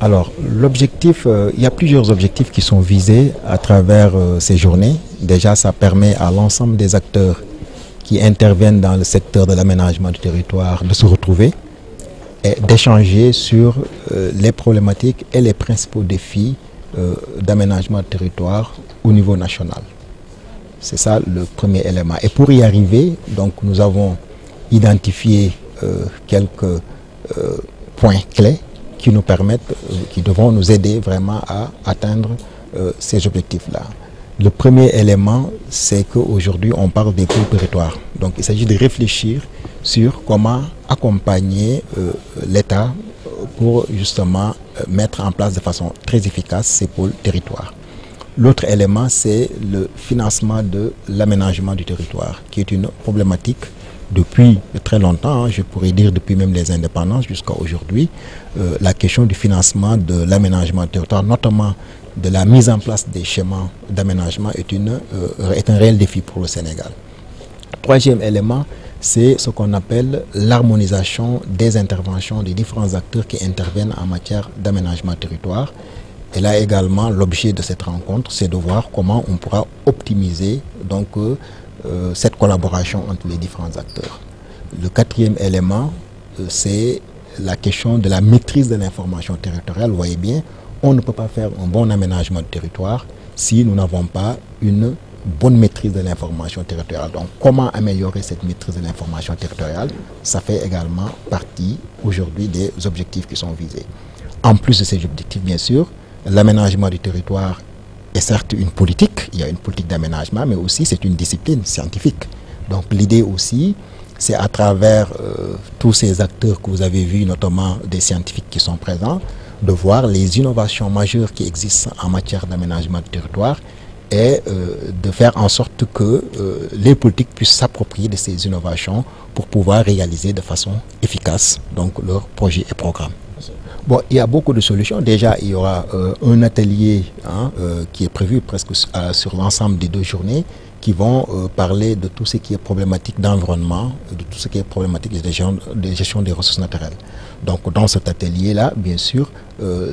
Alors, l'objectif, il y a plusieurs objectifs qui sont visés à travers ces journées. Déjà, ça permet à l'ensemble des acteurs qui interviennent dans le secteur de l'aménagement du territoire de se retrouver et d'échanger sur les problématiques et les principaux défis d'aménagement du territoire au niveau national. C'est ça le premier élément. Et pour y arriver, donc, nous avons identifié quelques points clés qui nous permettent, qui devront nous aider vraiment à atteindre ces objectifs-là. Le premier élément, c'est qu'aujourd'hui, on parle des pôles territoires. Donc, il s'agit de réfléchir sur comment accompagner l'État pour justement mettre en place de façon très efficace ces pôles territoires. L'autre élément, c'est le financement de l'aménagement du territoire, qui est une problématique depuis très longtemps, je pourrais dire depuis même les indépendances jusqu'à aujourd'hui. La question du financement de l'aménagement du territoire, notamment de la mise en place des schémas d'aménagement, est un réel défi pour le Sénégal. Troisième élément, c'est ce qu'on appelle l'harmonisation des interventions des différents acteurs qui interviennent en matière d'aménagement du territoire. Et là également, l'objet de cette rencontre, c'est de voir comment on pourra optimiser donc, cette collaboration entre les différents acteurs. Le quatrième élément, c'est la question de la maîtrise de l'information territoriale. Vous voyez bien, on ne peut pas faire un bon aménagement du territoire si nous n'avons pas une bonne maîtrise de l'information territoriale. Donc, comment améliorer cette maîtrise de l'information territoriale? Ça fait également partie aujourd'hui des objectifs qui sont visés. En plus de ces objectifs, bien sûr, l'aménagement du territoire est certes une politique, il y a une politique d'aménagement, mais aussi c'est une discipline scientifique. Donc l'idée aussi, c'est à travers tous ces acteurs que vous avez vus, notamment des scientifiques qui sont présents, de voir les innovations majeures qui existent en matière d'aménagement du territoire et de faire en sorte que les politiques puissent s'approprier de ces innovations pour pouvoir réaliser de façon efficace donc, leurs projets et programmes. Bon, il y a beaucoup de solutions. Déjà, il y aura un atelier qui est prévu presque sur l'ensemble des 2 journées qui vont parler de tout ce qui est problématique d'environnement, de tout ce qui est problématique de gestion des ressources naturelles. Donc, dans cet atelier-là, bien sûr,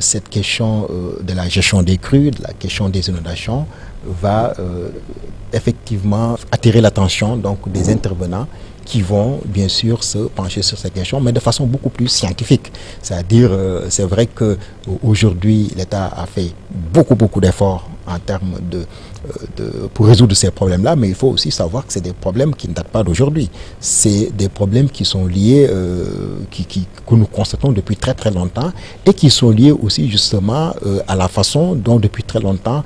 cette question de la gestion des crues, de la question des inondations, va effectivement attirer l'attention des intervenants qui vont bien sûr se pencher sur ces questions, mais de façon beaucoup plus scientifique. C'est-à-dire, c'est vrai qu'aujourd'hui, l'État a fait beaucoup d'efforts en termes pour résoudre ces problèmes-là, mais il faut aussi savoir que c'est des problèmes qui ne datent pas d'aujourd'hui. C'est des problèmes qui sont liés, que nous constatons depuis très longtemps et qui sont liés aussi justement à la façon dont depuis très longtemps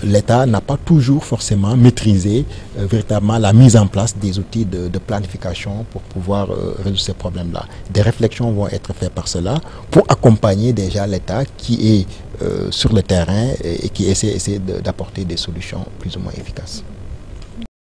l'État n'a pas toujours forcément maîtrisé véritablement la mise en place des outils de planification pour pouvoir résoudre ces problèmes-là. Des réflexions vont être faites par cela pour accompagner déjà l'État qui est sur le terrain et qui essaie d'apporter des solutions plus ou moins efficaces.